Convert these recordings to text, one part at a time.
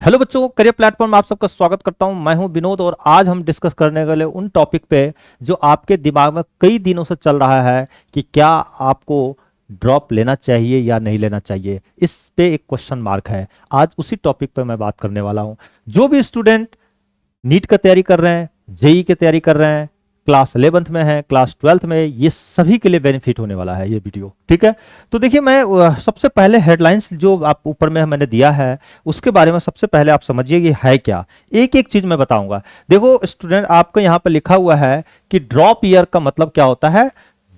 Hello बच्चों, career platform में आप सबका स्वागत करता हूं। मैं हूं विनोद और आज हम डिस्कस करने वाले उन टॉपिक पे जो आपके दिमाग में कई दिनों से चल रहा है कि क्या आपको ड्रॉप लेना चाहिए या नहीं लेना चाहिए। इस पे एक क्वेश्चन मार्क है। आज उसी टॉपिक पे मैं बात करने वाला हूं। जो भी स्टूडेंट नीट का तैयारी कर रहे हैं, जेई की तैयारी कर रहे हैं, क्लास 11th में है, क्लास 12th में, ये सभी के लिए बेनिफिट होने वाला है ये वीडियो। ठीक है, तो देखिए मैं सबसे पहले हेडलाइंस जो आप ऊपर में मैंने दिया है उसके बारे में सबसे पहले आप समझिए ये है क्या। एक एक चीज मैं बताऊंगा। देखो स्टूडेंट, आपको यहाँ पर लिखा हुआ है कि ड्रॉप ईयर का मतलब क्या होता है।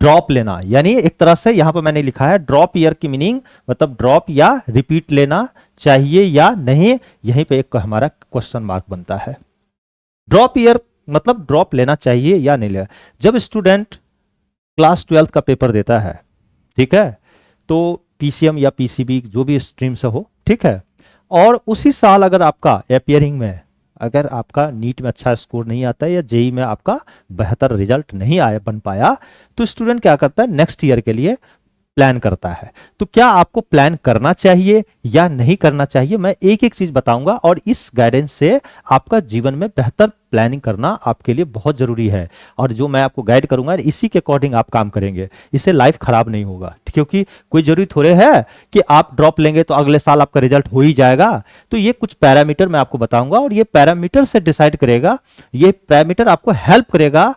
ड्रॉप लेना यानी एक तरह से यहां पर मैंने लिखा है ड्रॉप ईयर की मीनिंग मतलब ड्रॉप या रिपीट लेना चाहिए या नहीं। यहीं पे एक हमारा क्वेश्चन मार्क बनता है। ड्रॉप ईयर मतलब ड्रॉप लेना चाहिए या नहीं लेना। जब स्टूडेंट क्लास 12th का पेपर देता है, ठीक है, तो पीसीएम या पीसीबी जो भी स्ट्रीम से हो, ठीक है, और उसी साल अगर आपका अपियरिंग में अगर आपका नीट में अच्छा स्कोर नहीं आता है या जेई में आपका बेहतर रिजल्ट नहीं आया बन पाया, तो स्टूडेंट क्या करता है नेक्स्ट ईयर के लिए प्लान करता है। तो क्या आपको प्लान करना चाहिए या नहीं करना चाहिए, मैं एक एक चीज बताऊंगा और इस गाइडेंस से आपका जीवन में बेहतर प्लानिंग करना आपके लिए बहुत जरूरी है। और जो मैं आपको गाइड करूंगा इसी के अकॉर्डिंग आप काम करेंगे, इससे लाइफ खराब नहीं होगा। क्योंकि कोई जरूरी थोड़े है कि आप ड्रॉप लेंगे तो अगले साल आपका रिजल्ट हो ही जाएगा। तो ये कुछ पैरामीटर मैं आपको बताऊंगा और ये पैरामीटर से डिसाइड करेगा, ये पैरामीटर आपको हेल्प करेगा,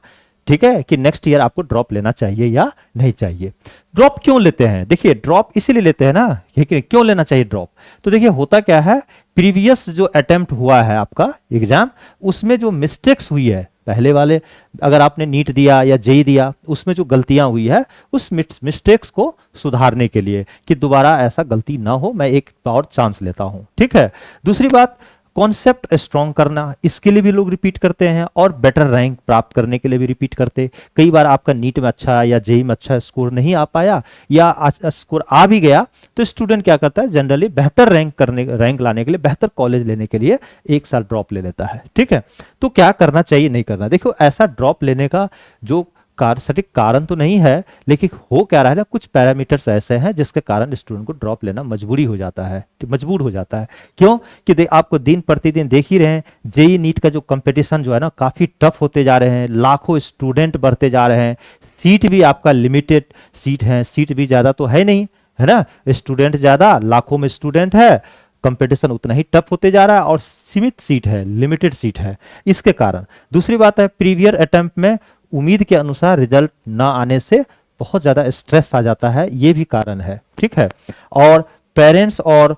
ठीक है, कि नेक्स्ट ईयर आपको ड्रॉप लेना चाहिए या नहीं चाहिए। ड्रॉप क्यों लेते हैं? देखिए ड्रॉप इसीलिए लेते हैं ना, क्यों लेना चाहिए ड्रॉप। तो देखिए होता क्या है, प्रीवियस जो अटेम्प्ट हुआ है आपका एग्जाम, उसमें जो मिस्टेक्स हुई है पहले वाले, अगर आपने नीट दिया या जेई दिया, उसमें जो गलतियां हुई है उस मिस्टेक्स को सुधारने के लिए कि दोबारा ऐसा गलती ना हो, मैं एक और चांस लेता हूं। ठीक है, दूसरी बात कॉन्सेप्ट स्ट्रॉन्ग करना, इसके लिए भी लोग रिपीट करते हैं और बेटर रैंक प्राप्त करने के लिए भी रिपीट करते। कई बार आपका नीट में अच्छा या जेई में अच्छा स्कोर नहीं आ पाया या स्कोर आ भी गया, तो स्टूडेंट क्या करता है जनरली बेहतर रैंक लाने के लिए, बेहतर कॉलेज लेने के लिए एक साल ड्रॉप ले लेता है। ठीक है, तो क्या करना चाहिए नहीं करना। देखो ऐसा ड्रॉप लेने का जो सटीक कारण तो नहीं है, लेकिन हो क्या रहा है ना, कुछ पैरामीटर्स ऐसे हैं जिसके कारण स्टूडेंट को ड्रॉप लेना मजबूरी हो जाता है, मजबूर हो जाता है। क्यों कि आपको दिन प्रतिदिन देख ही रहे हैं, जेई नीट का जो कंपटीशन जो है ना काफी टफ होते जा रहे हैं, लाखों स्टूडेंट बढ़ते जा रहे हैं, सीट भी आपका लिमिटेड सीट है, सीट भी ज्यादा तो है नहीं, है ना, स्टूडेंट ज्यादा, लाखों में स्टूडेंट है, कंपटीशन उतना ही टफ होते जा रहा है और सीमित सीट है, लिमिटेड सीट है, इसके कारण। दूसरी बात है प्रीवियर अटेम्प्ट में उम्मीद के अनुसार रिजल्ट ना आने से बहुत ज्यादा स्ट्रेस आ जाता है, ये भी कारण है। ठीक है, और पेरेंट्स और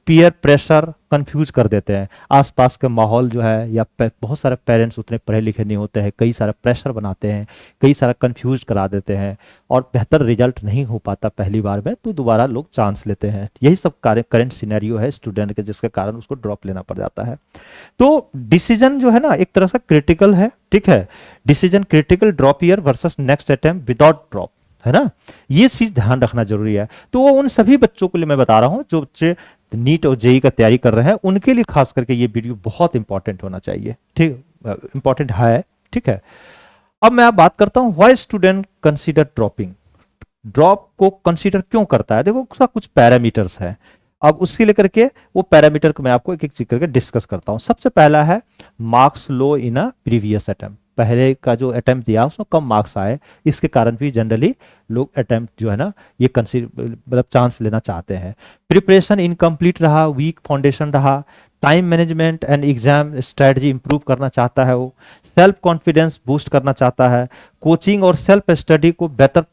पीयर प्रेशर कंफ्यूज कर देते हैं। आसपास के माहौल जो है या बहुत सारे पेरेंट्स उतने पढ़े लिखे नहीं होते हैं, कई सारा प्रेशर बनाते हैं, कई सारा कंफ्यूज करा देते हैं और बेहतर रिजल्ट नहीं हो पाता पहली बार में, तो दोबारा लोग चांस लेते हैं। यही सब करंट सिनेरियो है स्टूडेंट के, जिसके कारण उसको ड्रॉप लेना पड़ जाता है। तो डिसीजन जो है ना एक तरह से क्रिटिकल है। ठीक है, decision critical, drop year versus next attempt without drop, है ना, ये चीज ध्यान रखना जरूरी है। तो वो उन सभी बच्चों के लिए मैं बता रहा हूं जो बच्चे नीट और जेई का तैयारी कर रहे हैं, उनके लिए खास करके ये वीडियो बहुत इंपॉर्टेंट होना चाहिए। ठीक, इंपॉर्टेंट है। ठीक है, अब मैं आप बात करता हूं why student consider dropping. Drop को कंसीडर क्यों करता है, देखो उसका कुछ पैरामीटर्स है। अब उसके लेकर के वो पैरामीटर को मैं आपको एक एक चीज करके डिस्कस करता हूं। सबसे पहला है marks low in a previous attempt, पहले का जो अटेम्प्ट दिया उसमें कम मार्क्स आए, इसके कारण भी जनरली लोग अटेम्प्ट जो है ना ये मतलब चांस लेना चाहते हैं। प्रिपरेशन इनकम्प्लीट रहा, वीक फाउंडेशन रहा, time management and exam strategy improve करना चाहता है, वो सेल्फ कॉन्फिडेंस बूस्ट करना चाहता है, कोचिंग और सेल्फ स्टडी को बेटर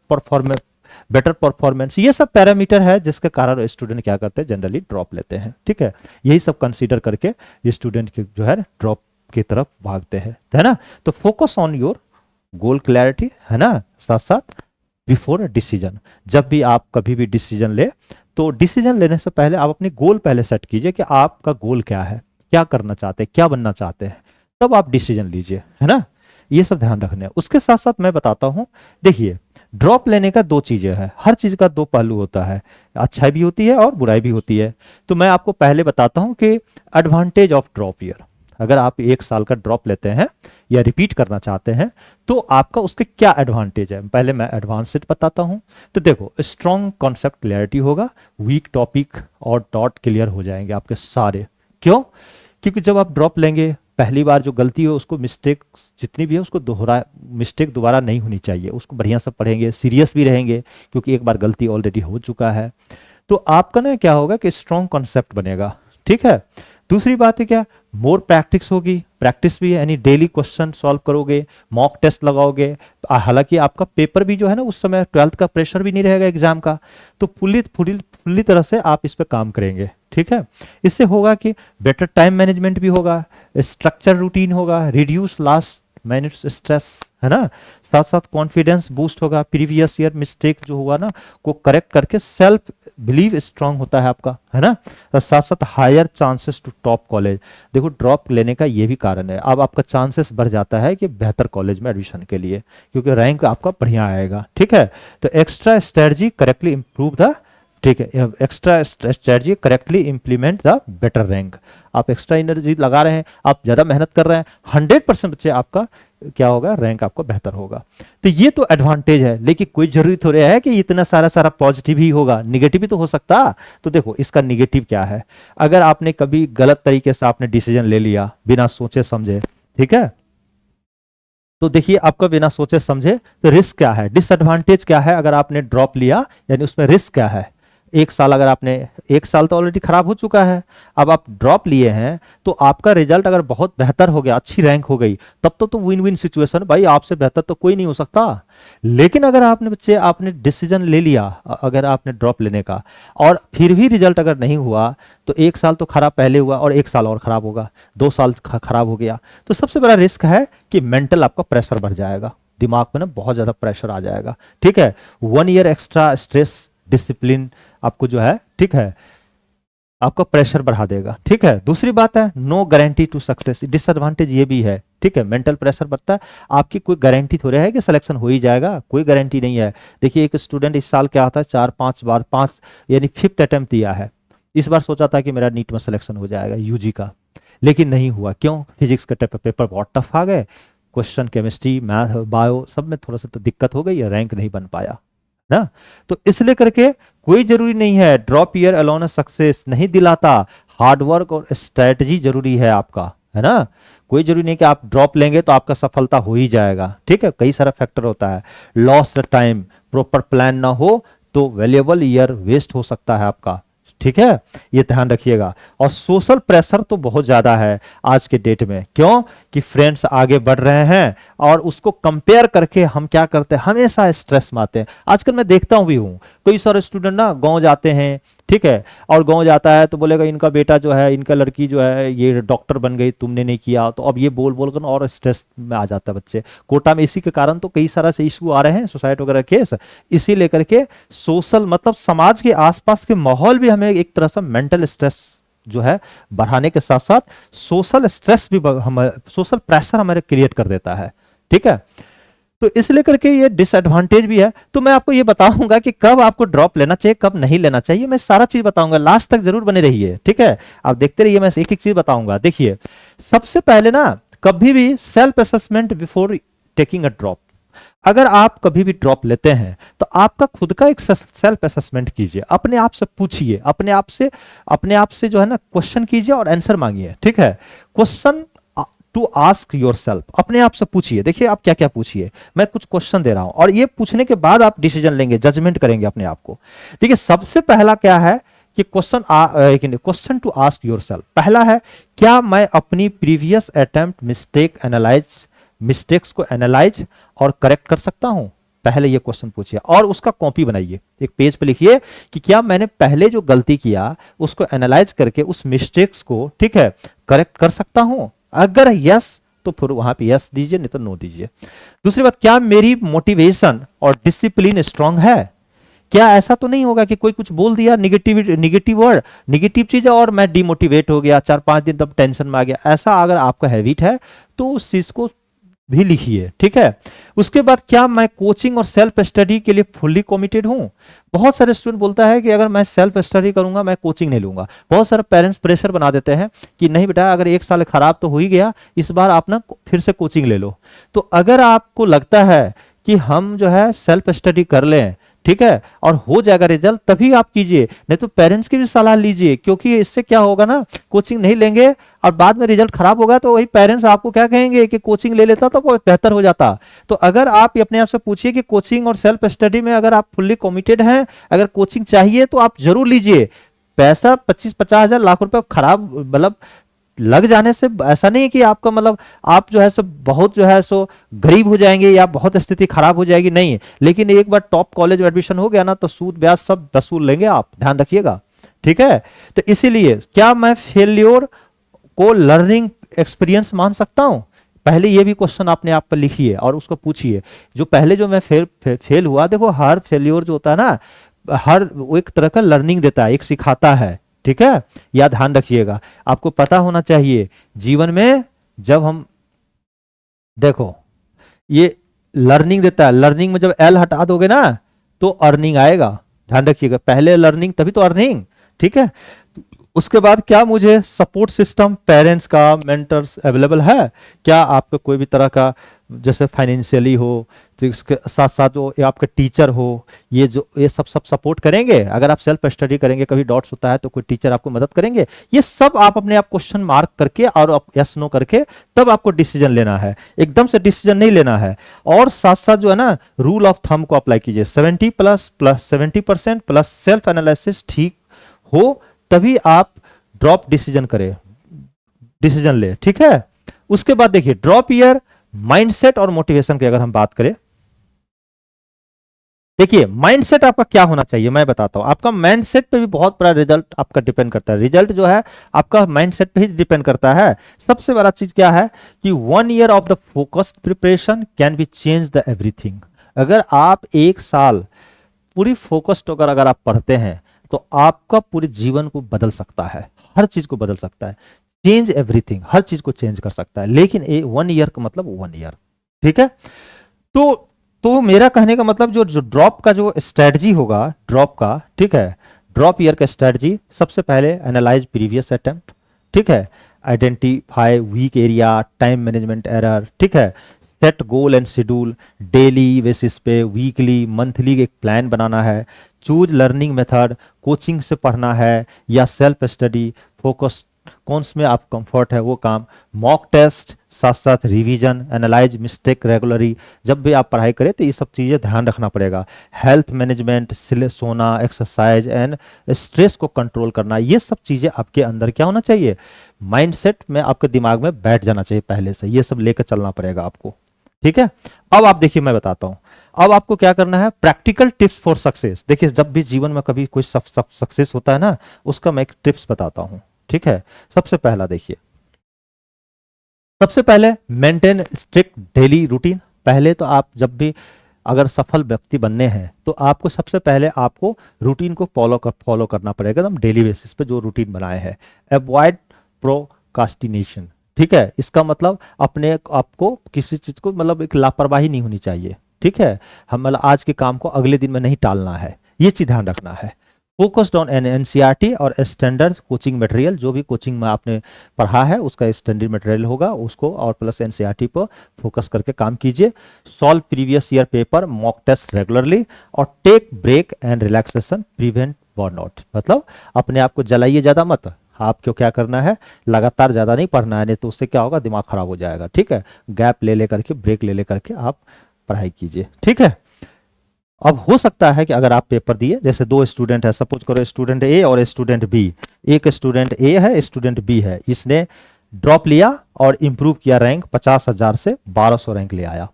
परफॉर्मेंस, ये सब पैरामीटर है जिसके कारण स्टूडेंट क्या करते हैं जनरली ड्रॉप लेते हैं। ठीक है, यही सब कंसीडर करके ये स्टूडेंट की जो है ड्रॉप की तरफ भागते हैं, है ना। तो focus on your goal clarity, है ना, साथ साथ बिफोर डिसीजन। जब भी आप कभी भी डिसीजन ले, तो डिसीजन लेने से पहले आप अपनी गोल पहले सेट कीजिए कि आपका गोल क्या है, क्या करना चाहते हैं, क्या बनना चाहते हैं, तब आप डिसीजन लीजिए, है ना। ये सब ध्यान रखना है। उसके साथ साथ मैं बताता हूं, देखिए ड्रॉप लेने का दो चीजें हैं, हर चीज का दो पहलू होता है, अच्छाई भी होती है और बुराई भी होती है। तो मैं आपको पहले बताता हूं कि एडवांटेज ऑफ ड्रॉप ईयर, अगर आप एक साल का ड्रॉप लेते हैं या रिपीट करना चाहते हैं तो आपका उसके क्या एडवांटेज है, पहले मैं एडवांटेज बताता हूं। तो देखो स्ट्रॉन्ग कॉन्सेप्ट क्लैरिटी होगा, वीक टॉपिक और डॉट क्लियर हो जाएंगे आपके सारे। क्यों? क्योंकि जब आप ड्रॉप लेंगे, पहली बार जो गलती हो उसको, मिस्टेक जितनी भी है उसको मिस्टेक दोबारा नहीं होनी चाहिए, उसको बढ़िया से पढ़ेंगे, सीरियस भी रहेंगे, क्योंकि एक बार गलती ऑलरेडी हो चुका है। तो आपका ना क्या होगा कि स्ट्रॉन्ग कॉन्सेप्ट बनेगा, ठीक है। दूसरी बात है क्या, मोर प्रैक्टिस होगी, प्रैक्टिस भी है, यानी डेली क्वेश्चन सॉल्व करोगे, मॉक टेस्ट लगाओगे। हालांकि आपका पेपर भी जो है ना उस समय 12th का प्रेशर भी नहीं रहेगा एग्जाम का, तो फुल्ली तरह से आप इस पे काम करेंगे, ठीक है। इससे होगा कि बेटर टाइम मैनेजमेंट भी होगा, स्ट्रक्चर रूटीन होगा, रिड्यूस लास्ट मिनट्स स्ट्रेस, है ना। साथ साथ कॉन्फिडेंस बूस्ट होगा, प्रीवियस ईयर मिस्टेक जो हुआ ना को करेक्ट करके सेल्फ बिलीव स्ट्रांग होता है आपका, है ना। और साथ साथ higher chances to top college, देखो ड्रॉप लेने का ये भी कारण है, अब आपका चांसेस बढ़ जाता है कि बेहतर कॉलेज में एडमिशन के लिए, क्योंकि रैंक आपका बढ़िया आएगा, ठीक है। तो extra strategy correctly improve the, ठीक है, extra strategy correctly implement the better rank. आप एक्स्ट्रा एनर्जी लगा रहे हैं, आप ज्यादा मेहनत कर रहे हैं, 100% बच्चे आपका क्या होगा, रैंक आपका बेहतर होगा। तो ये तो एडवांटेज है, लेकिन कोई जरूरी थोड़ी है कि इतना सारा पॉजिटिव ही होगा, निगेटिव भी तो हो सकता। तो देखो इसका निगेटिव क्या है, अगर आपने कभी गलत तरीके से आपने डिसीजन ले लिया बिना सोचे समझे, ठीक है, तो देखिए आपका बिना सोचे समझे तो रिस्क क्या है, डिसएडवांटेज क्या है अगर आपने ड्रॉप लिया, यानी उसमें रिस्क क्या है। एक साल अगर आपने, एक साल तो ऑलरेडी खराब हो चुका है, अब आप ड्रॉप लिए हैं तो आपका रिजल्ट अगर बहुत बेहतर हो गया, अच्छी रैंक हो गई, तब तो विन विन सिचुएशन, भाई आपसे बेहतर तो कोई नहीं हो सकता। लेकिन अगर आपने बच्चे आपने डिसीजन ले लिया, अगर आपने ड्रॉप लेने का, और फिर भी रिजल्ट अगर नहीं हुआ, तो एक साल तो खराब पहले हुआ और एक साल और खराब होगा, 2 साल खराब हो गया। तो सबसे बड़ा रिस्क है कि मेंटल आपका प्रेशर बढ़ जाएगा, दिमाग में ना बहुत ज्यादा प्रेशर आ जाएगा, ठीक है। 1 ईयर एक्स्ट्रा स्ट्रेस डिसिप्लिन आपको जो है, ठीक है, आपका प्रेशर बढ़ा देगा, ठीक है। दूसरी बात है no guarantee to success, disadvantage ये भी है, ठीक है। मेंटल प्रेशर बढ़ता है, आपकी कोई गारंटी थोड़ी है कि सिलेक्शन हो ही जाएगा, कोई गारंटी नहीं है। देखिए एक स्टूडेंट इस साल क्या आता है, 4-5 बार, 5 यानी 5th अटेम्प्ट दिया है, इस बार सोचा था कि मेरा नीट में सिलेक्शन हो जाएगा यूजी का, लेकिन नहीं हुआ। क्यों? फिजिक्स के पेपर बहुत टफ आ गए, क्वेश्चन केमिस्ट्री, मैथ, बायो सब में थोड़ा सा तो दिक्कत हो गई, रैंक नहीं बन पाया ना। तो इसलिए करके कोई जरूरी नहीं है, ड्रॉप ईयर अलोन सक्सेस नहीं दिलाता, हार्डवर्क और स्ट्रेटजी जरूरी है आपका, है ना। कोई जरूरी नहीं कि आप ड्रॉप लेंगे तो आपका सफलता हो ही जाएगा, ठीक है, कई सारा फैक्टर होता है। लॉस्ट टाइम, प्रॉपर प्लान ना हो तो वैल्यूएबल ईयर वेस्ट हो सकता है आपका, ठीक है, ये ध्यान रखिएगा। और सोशल प्रेशर तो बहुत ज्यादा है आज के डेट में, क्यों कि फ्रेंड्स आगे बढ़ रहे हैं और उसको कंपेयर करके हम क्या करते हैं, हमेशा स्ट्रेस में आते हैं। आजकल मैं देखता हूँ भी हूँ, कई सारे स्टूडेंट ना गांव जाते हैं, ठीक है, और गांव जाता है तो बोलेगा इनका बेटा जो है, इनका लड़की जो है ये डॉक्टर बन गई, तुमने नहीं किया, तो अब ये बोल बोल कर और स्ट्रेस में आ जाता है बच्चे। कोटा में इसी के कारण तो कई सारा से इशू आ रहे हैं, सुसाइड वगैरह केस, इसी लेकर के सोशल मतलब समाज के आसपास के माहौल भी हमें एक तरह से मेंटल स्ट्रेस जो है बढ़ाने के साथ साथ सोशल स्ट्रेस भी सोशल प्रेशर हमारे क्रिएट कर देता है, ठीक है। तो इसलिए करके ये डिसएडवांटेज भी है। तो मैं आपको ये बताऊंगा कि कब आपको ड्रॉप लेना चाहिए, कब नहीं लेना चाहिए, मैं सारा चीज बताऊंगा, लास्ट तक जरूर बने रहिए, ठीक है। आप देखते रहिए, मैं एक एक चीज बताऊंगा। देखिए सबसे पहले ना, कभी भी self assessment before taking a drop, अगर आप कभी भी ड्रॉप लेते हैं तो आपका खुद का एक सेल्फ असेसमेंट कीजिए, अपने आप से पूछिए, अपने आप से जो है ना क्वेश्चन कीजिए और आंसर मांगिए, ठीक है। Question to ask yourself, अपने आप से पूछिए, देखिए आप क्या क्या पूछिए, मैं कुछ क्वेश्चन दे रहा हूं और ये पूछने के बाद आप डिसीजन लेंगे, जजमेंट करेंगे अपने आप को। देखिए सबसे पहला क्या है कि question to ask yourself, पहला है क्या मैं अपनी प्रीवियस अटेम्प्ट मिस्टेक्स को एनालाइज और करेक्ट कर सकता हूं। पहले ये क्वेश्चन पूछिए और उसका कॉपी बनाइए, एक पेज पे लिखिए कि क्या मैंने पहले जो गलती किया उसको एनालाइज करके उस मिस्टेक्स को, ठीक है, करेक्ट कर सकता हूं। अगर यस तो फिर वहां पे यस दीजिए, नहीं तो नो दीजिए। दूसरी बात, क्या मेरी मोटिवेशन और डिसिप्लिन स्ट्रांग है, क्या ऐसा तो नहीं होगा कि कोई कुछ बोल दिया निगेटिव वर्ड, निगेटिव चीज है और मैं डिमोटिवेट हो गया, 4-5 दिन तब टेंशन में आ गया। ऐसा अगर आपका हैबिट है तो उस चीज को भी लिखिए, ठीक है। उसके बाद क्या मैं कोचिंग और सेल्फ स्टडी के लिए फुल्ली कमिटेड हूं। बहुत सारे स्टूडेंट बोलता है कि अगर मैं सेल्फ स्टडी करूंगा मैं कोचिंग नहीं लूंगा। बहुत सारे पेरेंट्स प्रेशर बना देते हैं कि नहीं बेटा, अगर एक साल खराब तो हो ही गया, इस बार आप ना फिर से कोचिंग ले लो। तो अगर आपको लगता है कि हम जो है सेल्फ स्टडी कर लें ठीक है, और हो जाएगा रिजल्ट तभी आप कीजिए, नहीं तो पेरेंट्स की भी सलाह लीजिए, क्योंकि इससे क्या होगा ना, कोचिंग नहीं लेंगे और बाद में रिजल्ट खराब होगा तो वही पेरेंट्स आपको क्या कहेंगे कि कोचिंग ले लेता तो बहुत बेहतर हो जाता। तो अगर आप अपने आप से पूछिए कि कोचिंग और सेल्फ स्टडी में अगर आप फुल्ली कमिटेड हैं, अगर कोचिंग चाहिए तो आप जरूर लीजिए। पैसा 25-50 हजार लाख रुपए खराब मतलब लग जाने से ऐसा नहीं है कि आपका मतलब आप जो है सो बहुत जो है सो गरीब हो जाएंगे या बहुत स्थिति खराब हो जाएगी, नहीं है। लेकिन एक बार टॉप कॉलेज में एडमिशन हो गया ना तो सूद ब्याज सब वसूल लेंगे, आप ध्यान रखिएगा, ठीक है। तो इसीलिए क्या मैं फेल्योर को लर्निंग एक्सपीरियंस मान सकता हूं? पहले ये भी क्वेश्चन आपने आप पर लिखिए और उसको पूछिए। जो पहले जो मैं फेल हुआ, देखो हर फेल्योर जो होता है ना, हर वो एक तरह का लर्निंग देता है, एक सिखाता है, ठीक है। या ध्यान रखिएगा, आपको पता होना चाहिए जीवन में जब हम देखो ये लर्निंग देता है, लर्निंग में जब एल हटा दोगे ना तो अर्निंग आएगा, ध्यान रखिएगा। पहले लर्निंग तभी तो अर्निंग, ठीक है। उसके बाद क्या मुझे सपोर्ट सिस्टम पेरेंट्स का, मेंटर्स अवेलेबल है क्या? आपका कोई भी तरह का जैसे फाइनेंशियली हो तो इसके साथ साथ जो ये आपका टीचर हो, ये जो ये सब सपोर्ट करेंगे। अगर आप सेल्फ स्टडी करेंगे, कभी डाउट्स होता है तो कोई टीचर आपको मदद करेंगे। ये सब आप अपने आप क्वेश्चन मार्क करके और यस नो करके तब आपको डिसीजन लेना है, एकदम से डिसीजन नहीं लेना है। और साथ साथ जो है ना रूल ऑफ थंब को अप्लाई कीजिए, 70++70% प्लस सेल्फ एनालिसिस ठीक हो तभी आप ड्रॉप डिसीजन करें, डिसीजन ले, ठीक है। उसके बाद देखिए ड्रॉप ईयर, माइंडसेट और मोटिवेशन की अगर हम बात करें, देखिए माइंडसेट आपका क्या होना चाहिए मैं बताता हूं। आपका माइंडसेट पे भी बहुत बड़ा रिजल्ट आपका डिपेंड करता है, रिजल्ट जो है आपका माइंडसेट पे ही डिपेंड करता है। सबसे बड़ा चीज क्या है कि 1 year of the focused preparation can be change the everything. अगर आप 1 साल पूरी फोकस्ड होकर अगर आप पढ़ते हैं तो आपका पूरे जीवन को बदल सकता है, हर चीज को बदल सकता है, चेंज एवरीथिंग, हर चीज को चेंज कर सकता है। लेकिन 1 ईयर का मतलब 1 ईयर, ठीक है। तो मेरा कहने का मतलब जो जो ड्रॉप का जो स्ट्रेटजी होगा ड्रॉप का, ठीक है, ड्रॉप ईयर का स्ट्रेटजी सबसे पहले एनालाइज प्रीवियस अटेम्प्ट, ठीक है, identify weak area, time management error, ठीक है, set goal and schedule, daily basis पे, वीकली, मंथली एक प्लान बनाना है, चूज लर्निंग मेथड, कोचिंग से पढ़ना है या सेल्फ स्टडी, फोकस कौन में आप कंफर्ट है वो काम, मॉक टेस्ट, साथ साथ रिवीजन, एनालाइज मिस्टेक रेगुलरली। जब भी आप पढ़ाई करें तो ये सब चीज़ें ध्यान रखना पड़ेगा। हेल्थ मैनेजमेंट, सोना, एक्सरसाइज एंड स्ट्रेस को कंट्रोल करना, ये सब चीज़ें आपके अंदर क्या होना चाहिए, माइंडसेट में आपके दिमाग में बैठ जाना चाहिए पहले से, ये सब लेकर चलना पड़ेगा आपको, ठीक है। अब आप देखिए मैं बताता हूं, अब आपको क्या करना है, प्रैक्टिकल टिप्स फॉर सक्सेस। देखिए जब भी जीवन में कभी कोई सक्सेस होता है ना, उसका मैं एक टिप्स बताता हूं, ठीक है। सबसे पहला देखिए, सबसे पहले मेंटेन स्ट्रिक्ट डेली रूटीन। पहले तो आप जब भी अगर सफल व्यक्ति बनने हैं तो आपको सबसे पहले आपको रूटीन को फॉलो करना पड़ेगा, एकदम डेली बेसिस पे जो रूटीन बनाए हैं। अवॉइड प्रोकास्टिनेशन, ठीक है, इसका मतलब अपने आपको किसी चीज को मतलब एक लापरवाही नहीं होनी चाहिए, ठीक है। हम मतलब आज के काम को अगले दिन में नहीं टालना है, ये चीज ध्यान रखना है। फोकस्ड ऑन एन एनसीईआरटी और स्टैंडर्ड कोचिंग मटेरियल, जो भी कोचिंग में आपने पढ़ा है उसका स्टैंडर्ड मटेरियल होगा उसको, और प्लस एनसीईआरटी पर फोकस करके काम कीजिए। Solve previous year paper, mock test regularly, और take break and relaxation, prevent burnout. मतलब अपने आप को जलाइए ज्यादा मत, आपको क्या करना है, लगातार ज्यादा नहीं पढ़ना है, नहीं तो उससे क्या होगा, दिमाग खराब हो जाएगा, ठीक है। गैप ले लेकर के, ब्रेक ले लेकर के आप पढ़ाई कीजिए, ठीक है। अब हो सकता है कि अगर आप पेपर दिए, जैसे 2 स्टूडेंट है, सपोज करो स्टूडेंट ए और स्टूडेंट बी, एक स्टूडेंट ए है, स्टूडेंट बी है, इसने ड्रॉप लिया और इंप्रूव किया रैंक, 50,000 से 1200 रैंक ले आया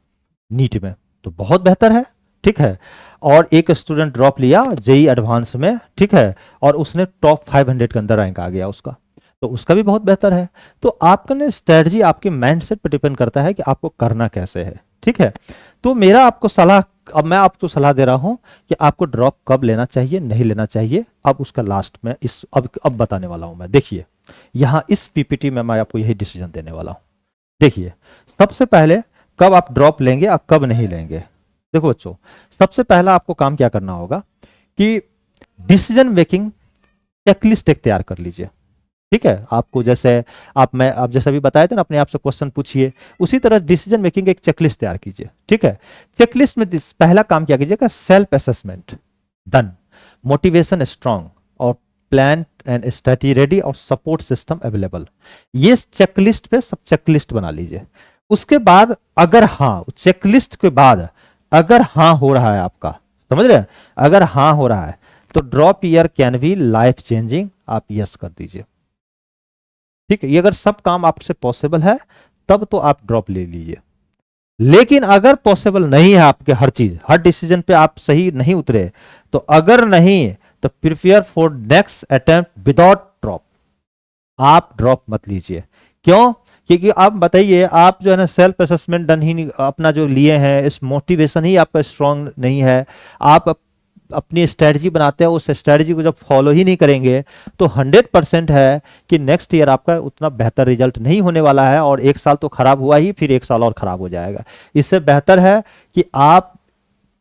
नीट में, तो बहुत बेहतर है, ठीक है। और एक स्टूडेंट ड्रॉप लिया जेई एडवांस में, ठीक है, और उसने टॉप 500 के अंदर रैंक आ गया उसका, तो उसका भी बहुत बेहतर है। तो आपका स्ट्रेटजी आपके माइंडसेट पर डिपेंड करता है कि आपको करना कैसे है, ठीक है। तो मेरा आपको सलाह, अब मैं आपको सलाह दे रहा हूं कि आपको ड्रॉप कब लेना चाहिए, नहीं लेना चाहिए, अब उसका लास्ट में इस अब बताने वाला हूं मैं। देखिए यहां इस पीपीटी में मैं आपको यही डिसीजन देने वाला हूं। देखिए सबसे पहले कब आप ड्रॉप लेंगे और कब नहीं लेंगे। देखो बच्चों, सबसे पहला आपको काम क्या करना होगा कि डिसीजन मेकिंग चेकलिस्ट एक तैयार कर लीजिए। ठीक है, आपको जैसे आप जैसे अभी बताए थे ना, अपने आप से क्वेश्चन पूछिए, उसी तरह डिसीजन मेकिंग एक चेकलिस्ट तैयार कीजिए। ठीक है, चेकलिस्ट में पहला काम क्या कीजिएगा, self assessment done, motivation strong, और प्लान एंड स्ट्रेटजी रेडी, और सपोर्ट सिस्टम अवेलेबल। ये चेकलिस्ट पे सब चेकलिस्ट बना लीजिए। उसके बाद अगर हाँ, चेकलिस्ट के बाद अगर हाँ हो रहा है आपका, समझ रहे हैं, अगर हाँ हो रहा है तो drop year can be life changing, आप यस कर दीजिए। ठीक है, ये अगर सब काम आपसे पॉसिबल है तब तो आप ड्रॉप ले लीजिए। लेकिन अगर पॉसिबल नहीं है आपके हर चीज, हर डिसीजन पे आप सही नहीं उतरे, तो अगर नहीं तो prepare for next attempt without drop, आप ड्रॉप मत लीजिए। क्यों? क्योंकि आप बताइए, आप जो है ना सेल्फ असेसमेंट डन ही नहीं अपना जो लिए हैं, इस मोटिवेशन ही आपका स्ट्रांग नहीं है, आप अपनी स्ट्रेटजी बनाते हैं, उस स्ट्रेटजी को जब फॉलो ही नहीं करेंगे तो 100% है कि नेक्स्ट ईयर आपका उतना बेहतर रिजल्ट नहीं होने वाला है, और एक साल तो खराब हुआ ही, फिर एक साल और खराब हो जाएगा। इससे बेहतर है कि आप,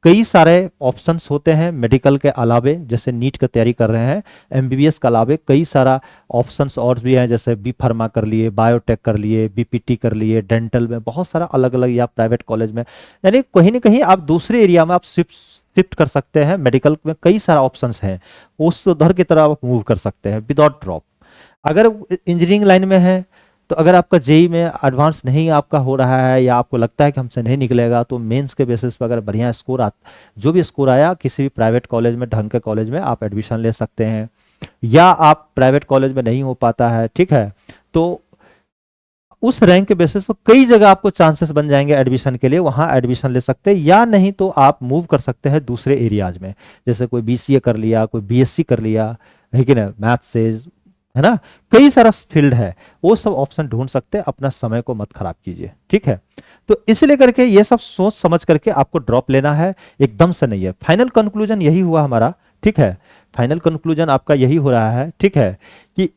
कई सारे ऑप्शंस होते हैं मेडिकल के अलावे, जैसे नीट की तैयारी कर रहे हैं, एमबीबीएस के अलावे कई सारा ऑप्शंस और भी हैं, जैसे बी फार्मा कर लिए, बायोटेक कर लिए, बीपीटी कर लिए, डेंटल में बहुत सारा अलग अलग, या प्राइवेट कॉलेज में, यानी कहीं ना कहीं आप दूसरे एरिया में आप शिफ्ट कर सकते हैं। मेडिकल में कई सारा ऑप्शंस हैं, उस उधर की तरफ आप मूव कर सकते हैं विदाउट ड्रॉप। अगर इंजीनियरिंग लाइन में है तो अगर आपका जेई में एडवांस नहीं आपका हो रहा है, या आपको लगता है कि हमसे नहीं निकलेगा, तो मेंस के बेसिस पर अगर बढ़िया स्कोर जो भी स्कोर आया, किसी भी प्राइवेट कॉलेज में, ढंग के कॉलेज में आप एडमिशन ले सकते हैं। या आप प्राइवेट कॉलेज में नहीं हो पाता है, ठीक है, तो उस रैंक के बेसिस पर कई जगह आपको चांसेस बन जाएंगे एडमिशन के लिए, वहां एडमिशन ले सकते हैं। या नहीं तो आप मूव कर सकते हैं दूसरे एरियाज में, जैसे कोई बीसीए कर लिया, कोई बीएससी कर लिया, है कि ना, मैथ से, है ना, कई सारा फील्ड है, वो सब ऑप्शन ढूंढ सकते हैं। अपना समय को मत खराब कीजिए। ठीक है, तो इसलिए करके ये सब सोच समझ करके आपको ड्रॉप लेना है, एकदम से नहीं है। फाइनल कंक्लूजन यही हुआ हमारा। ठीक है, फाइनल कंक्लूजन आपका यही हो रहा है, ठीक है, कि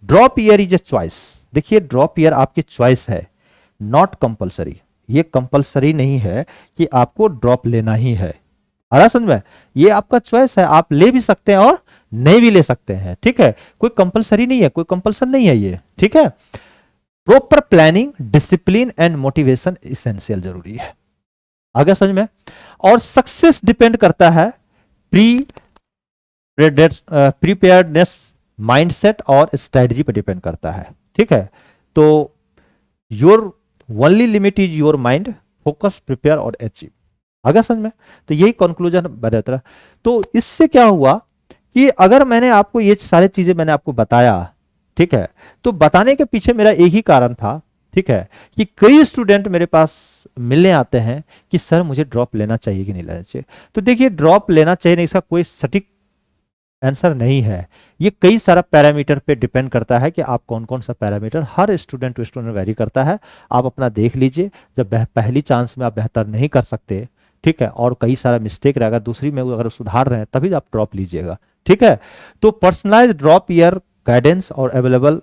drop year is a choice. देखिए, ड्रॉप ईयर आपकी चॉइस है, नॉट कंपलसरी। ये कंपलसरी नहीं है कि आपको ड्रॉप लेना ही है। आ रहा समझ में? ये आपका चॉइस है, आप ले भी सकते हैं और नहीं भी ले सकते हैं। ठीक है, कोई कंपलसरी नहीं है, कोई कंपल्सन नहीं है ये। ठीक है, proper planning, discipline and motivation essential जरूरी है। आगे समझ में? और सक्सेस डिपेंड करता है प्रीपेयर्डनेस, माइंडसेट और स्ट्रेटजी पर डिपेंड करता है। ठीक है, तो your only limit is your mind, focus, prepare और अचीव। आगे समझ में? तो यही कंक्लूजन बता। तो इससे क्या हुआ कि अगर मैंने आपको ये सारी चीजें मैंने आपको बताया, ठीक है, तो बताने के पीछे मेरा एक ही कारण था, ठीक है, कि कई स्टूडेंट मेरे पास मिलने आते हैं कि सर मुझे ड्रॉप लेना चाहिए कि नहीं लेना चाहिए। तो देखिए, ड्रॉप लेना चाहिए नहीं, इसका कोई सटीक आंसर नहीं है। ये कई सारा पैरामीटर पे डिपेंड करता है कि आप कौन कौन सा पैरामीटर, हर स्टूडेंट टू स्टूडेंट वेरी करता है। आप अपना देख लीजिए, जब पहली चांस में आप बेहतर नहीं कर सकते, ठीक है, और कई सारा मिस्टेक रहेगा, दूसरी में अगर सुधार रहे हैं तभी आप ड्रॉप लीजिएगा। ठीक है, तो पर्सनलाइज ड्रॉप ईयर गाइडेंस और अवेलेबल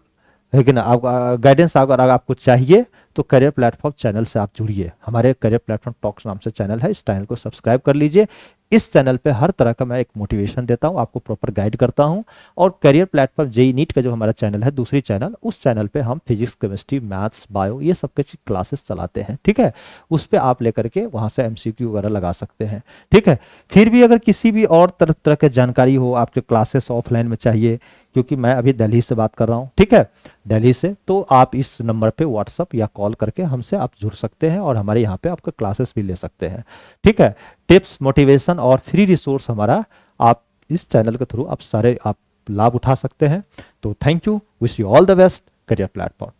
है कि ना, आप गाइडेंस अगर आपको चाहिए तो करियर प्लेटफॉर्म चैनल से आप जुड़िए। हमारे करियर प्लेटफॉर्म टॉक्स नाम से चैनल है, इस चैनल को सब्सक्राइब कर लीजिए। इस चैनल पे हर तरह का मैं एक मोटिवेशन देता हूं, आपको प्रॉपर गाइड करता हूं। और करियर प्लेटफॉर्म जेई नीट का जो हमारा चैनल है, दूसरी चैनल, उस चैनल पे हम फिजिक्स, केमिस्ट्री, मैथ्स, बायो, ये सब के क्लासेस चलाते हैं। ठीक है, उस पर आप लेकर के वहां से एमसीक्यू वगैरह लगा सकते हैं। ठीक है, फिर भी अगर किसी भी और तरह की जानकारी हो, आपके क्लासेस ऑफलाइन में चाहिए, क्योंकि मैं अभी दिल्ली से बात कर रहा हूँ, ठीक है, दिल्ली से, तो आप इस नंबर पे व्हाट्सअप या कॉल करके हमसे आप जुड़ सकते हैं और हमारे यहाँ पे आपका क्लासेस भी ले सकते हैं। ठीक है, टिप्स, मोटिवेशन और फ्री रिसोर्स हमारा आप इस चैनल के थ्रू आप सारे आप लाभ उठा सकते हैं। तो thank you, wish you all the best, career platform.